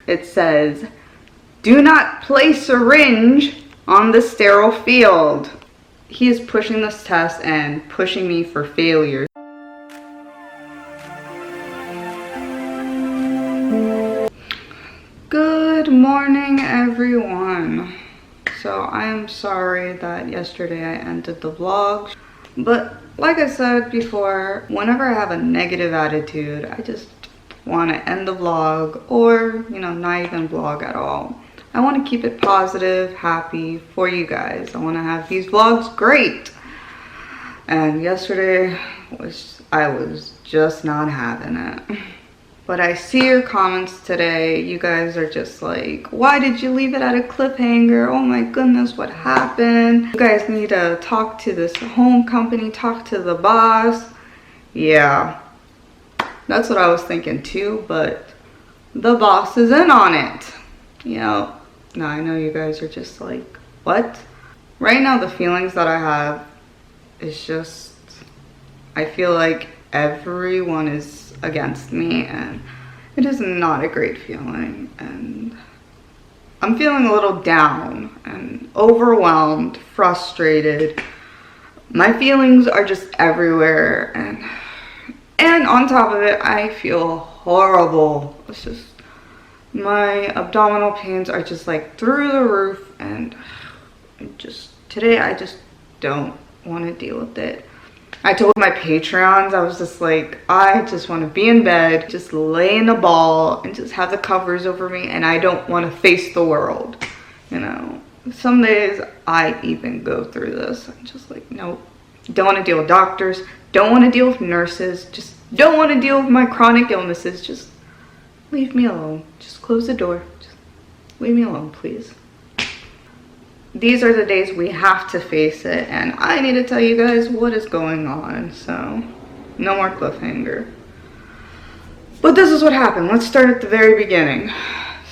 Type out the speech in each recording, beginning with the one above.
It says, "Do not place syringe on the sterile field." He is pushing this test and pushing me for failure. Good morning, everyone. So I am sorry that yesterday I ended the vlog, but like I said before, whenever I have a negative attitude, I just want to end the vlog, or not even vlog at all. I want to keep it positive, happy for you guys. I want to have these vlogs great. And yesterday I was just not having it. But I see your comments today. You guys are just like, why did you leave it at a cliffhanger? Oh my goodness, what happened? You guys need to talk to this home company, talk to the boss. Yeah, that's what I was thinking too, but the boss is in on it. Now I know you guys are just like, what? Right now, the feelings that I have is just, I feel like everyone is against me, and it is not a great feeling, and I'm feeling a little down and overwhelmed, frustrated. My feelings are just everywhere, and on top of it, I feel horrible. It's just, my abdominal pains are just like through the roof, and today I just don't want to deal with it. I told my Patreons, I was just like, I just want to be in bed, just lay in a ball and just have the covers over me, and I don't want to face the world. Some days I even go through this. I'm just like, nope. Don't want to deal with doctors, don't want to deal with nurses, just don't want to deal with my chronic illnesses. Just leave me alone. Just close the door. Just leave me alone, please. These are the days we have to face it, and I need to tell you guys what is going on, so no more cliffhanger. But this is what happened. Let's start at the very beginning.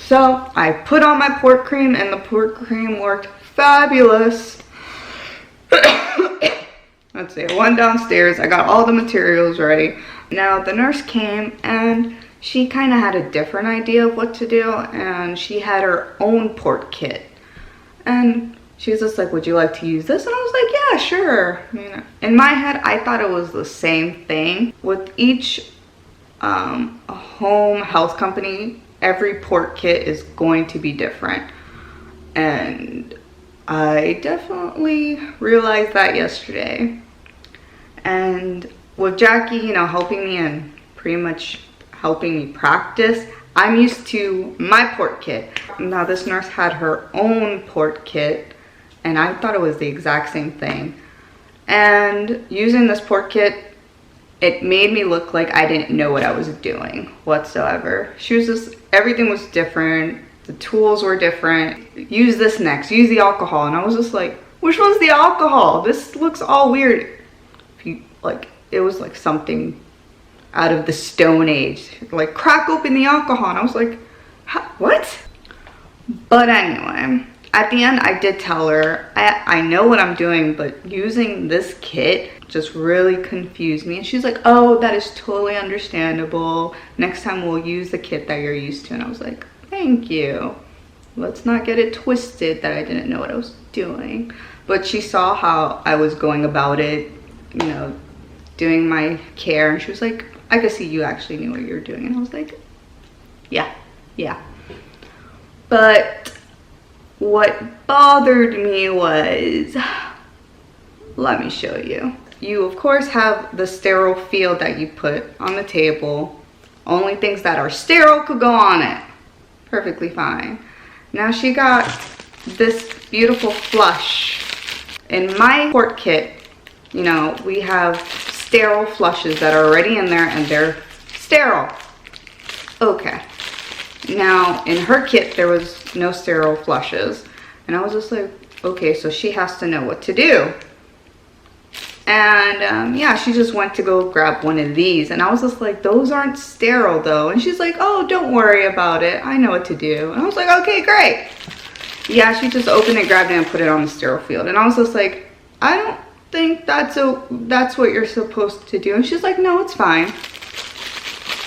So I put on my port cream, and the port cream worked fabulous. Let's see, I went downstairs, I got all the materials ready. Now the nurse came, and she kind of had a different idea of what to do, and she had her own port kit. And she was just like, would you like to use this? And I was like, yeah, sure. In my head, I thought it was the same thing. With each home health company, every port kit is going to be different. And I definitely realized that yesterday. And with Jackie, helping me and pretty much helping me practice, I'm used to my port kit. Now this nurse had her own port kit, and I thought it was the exact same thing. And using this port kit, it made me look like I didn't know what I was doing whatsoever. Everything was different. The tools were different. Use this next, use the alcohol. And I was just like, which one's the alcohol? This looks all weird. It was like something out of the Stone Age, like crack open the alcohol. And I was like, what? But anyway, at the end I did tell her, I know what I'm doing, but using this kit just really confused me. And she's like, oh, that is totally understandable. Next time we'll use the kit that you're used to. And I was like, thank you. Let's not get it twisted that I didn't know what I was doing. But she saw how I was going about it, doing my care, and she was like, I could see you actually knew what you were doing. And I was like, yeah. But what bothered me was, let me show you. You of course have the sterile field that you put on the table. Only things that are sterile could go on it. Perfectly fine. Now she got this beautiful flush. In my port kit, we have sterile flushes that are already in there, and they're sterile. Okay. Now in her kit there was no sterile flushes, and I was just like, okay, so she has to know what to do. And yeah, she just went to go grab one of these, and I was just like, those aren't sterile though. And she's like, oh, don't worry about it, I know what to do. And I was like, okay, great. Yeah, she just opened it, grabbed it, and put it on the sterile field. And I was just like, I don't think that's what you're supposed to do. And she's like, no, it's fine.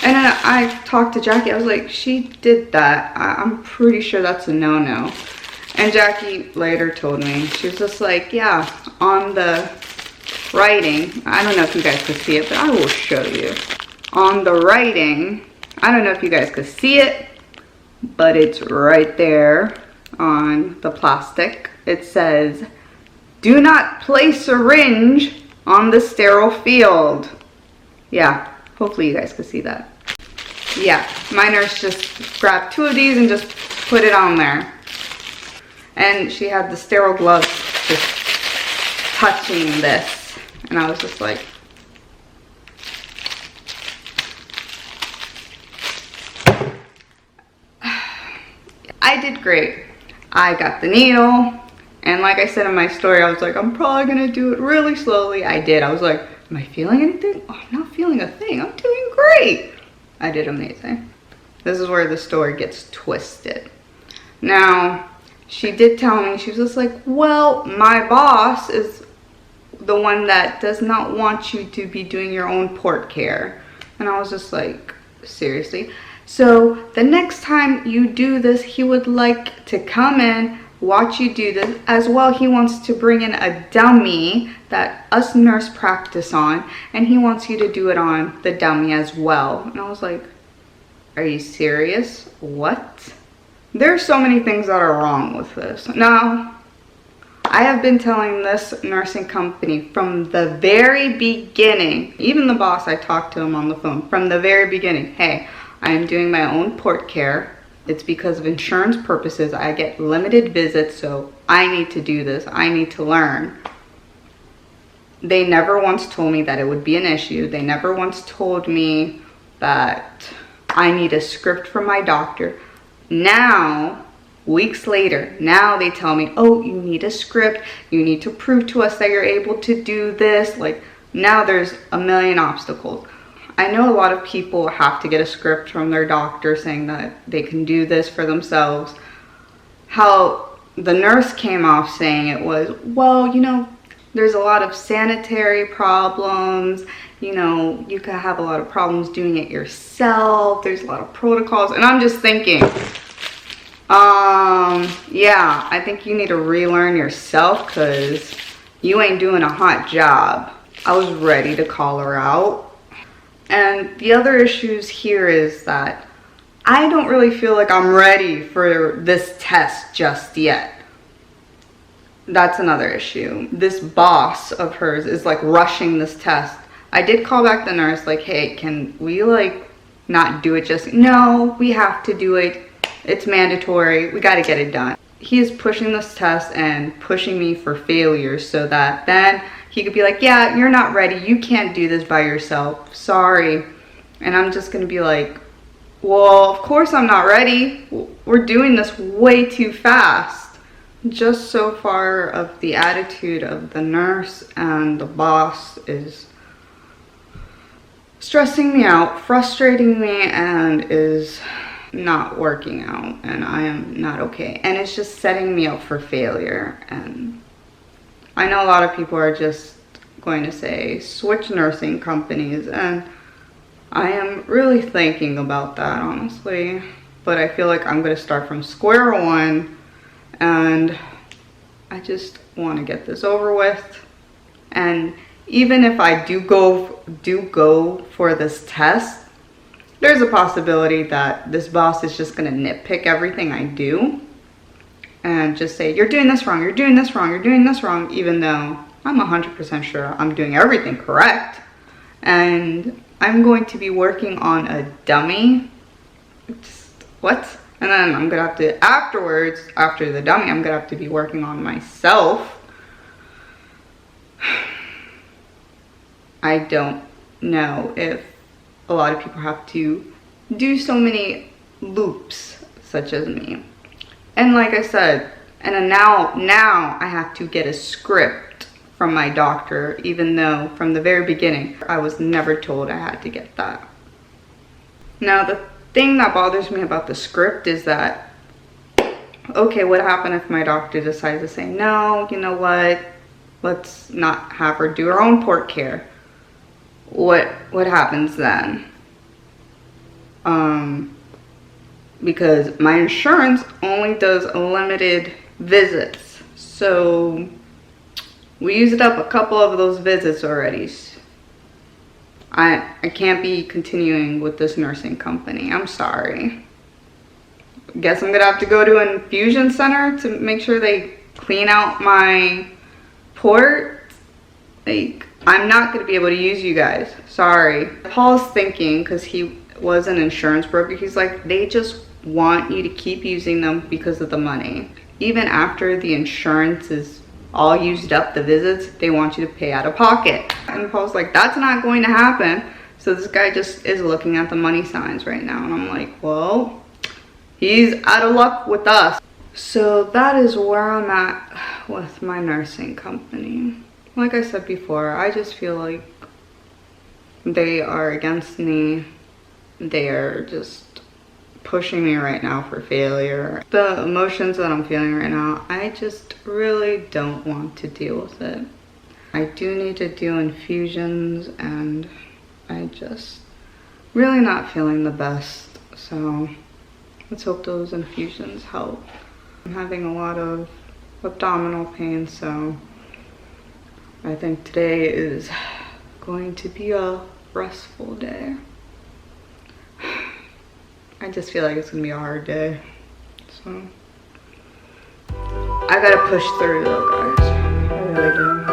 And then I talked to Jackie. I was like, she did that. I'm pretty sure that's a no-no. And Jackie later told me, she was just like, yeah, on the writing, I don't know if you guys could see it, but I will show you. On the writing, I don't know if you guys could see it, but it's right there on the plastic. It says, do not place syringe on the sterile field. Yeah, hopefully you guys could see that. Yeah, my nurse just grabbed 2 of these and just put it on there. And she had the sterile gloves just touching this. And I was just like, I did great. I got the needle. And like I said in my story, I was like, I'm probably gonna do it really slowly. I did. I was like, am I feeling anything? Oh, I'm not feeling a thing. I'm doing great. I did amazing. This is where the story gets twisted. Now, she did tell me, she was just like, well, my boss is the one that does not want you to be doing your own port care. And I was just like, seriously? So the next time you do this, he would like to come in, watch you do this. As well, he wants to bring in a dummy that us nurse practice on, and he wants you to do it on the dummy as well. And I was like, are you serious? What? There's so many things that are wrong with this. Now, I have been telling this nursing company from the very beginning, even the boss, I talked to him on the phone from the very beginning, hey, I am doing my own port care. It's because of insurance purposes. I get limited visits, so I need to do this. I need to learn. They never once told me that it would be an issue. They never once told me that I need a script from my doctor. Now, weeks later, now they tell me, oh, you need a script. You need to prove to us that you're able to do this. Like, now there's a million obstacles. I know a lot of people have to get a script from their doctor saying that they can do this for themselves. How the nurse came off saying it was, well, you know, there's a lot of sanitary problems. You know, you could have a lot of problems doing it yourself. There's a lot of protocols. And I'm just thinking, yeah, I think you need to relearn yourself because you ain't doing a hot job. I was ready to call her out. And the other issues here is that I don't really feel like I'm ready for this test just yet. That's another issue. This boss of hers is like rushing this test. I did call back the nurse like, hey, can we like not do it just, no, we have to do it. It's mandatory. We got to get it done. He is pushing this test and pushing me for failure so that then he could be like, yeah, you're not ready. You can't do this by yourself. Sorry. And I'm just going to be like, well, of course I'm not ready. We're doing this way too fast. Just so far of the attitude of the nurse and the boss is stressing me out, frustrating me, and is not working out. And I am not okay. And it's just setting me up for failure. And I know a lot of people are just going to say switch nursing companies, and I am really thinking about that, honestly. But I feel like I'm going to start from square one, and I just want to get this over with. And even if I do go for this test, there's a possibility that this boss is just going to nitpick everything I do and just say, you're doing this wrong, you're doing this wrong, you're doing this wrong, even though I'm 100% sure I'm doing everything correct. And I'm going to be working on a dummy. Just, what? And then I'm gonna have to, afterwards, after the dummy, I'm gonna have to be working on myself. I don't know if a lot of people have to do so many loops such as me. And like I said, and now I have to get a script from my doctor, even though from the very beginning, I was never told I had to get that. Now, the thing that bothers me about the script is that, okay, what happened if my doctor decides to say, no, you know what, let's not have her do her own port care? What happens then? because my insurance only does limited visits. So we used up a couple of those visits already. I can't be continuing with this nursing company. I'm sorry. Guess I'm gonna have to go to an infusion center to make sure they clean out my port. Like, I'm not gonna be able to use you guys. Sorry. Paul's thinking, because he was an insurance broker, he's like, they just want you to keep using them because of the money. Even after the insurance is all used up, the visits, they want you to pay out of pocket. And Paul's like, that's not going to happen. So this guy just is looking at the money signs right now. And I'm like, well, he's out of luck with us. So that is where I'm at with my nursing company. Like I said before, I just feel like they are against me. They are just pushing me right now for failure. The emotions that I'm feeling right now, I just really don't want to deal with it. I do need to do infusions, and I just really not feeling the best. So let's hope those infusions help. I'm having a lot of abdominal pain, so I think today is going to be a restful day. I just feel like it's gonna be a hard day. So I gotta push through though, guys. I really do.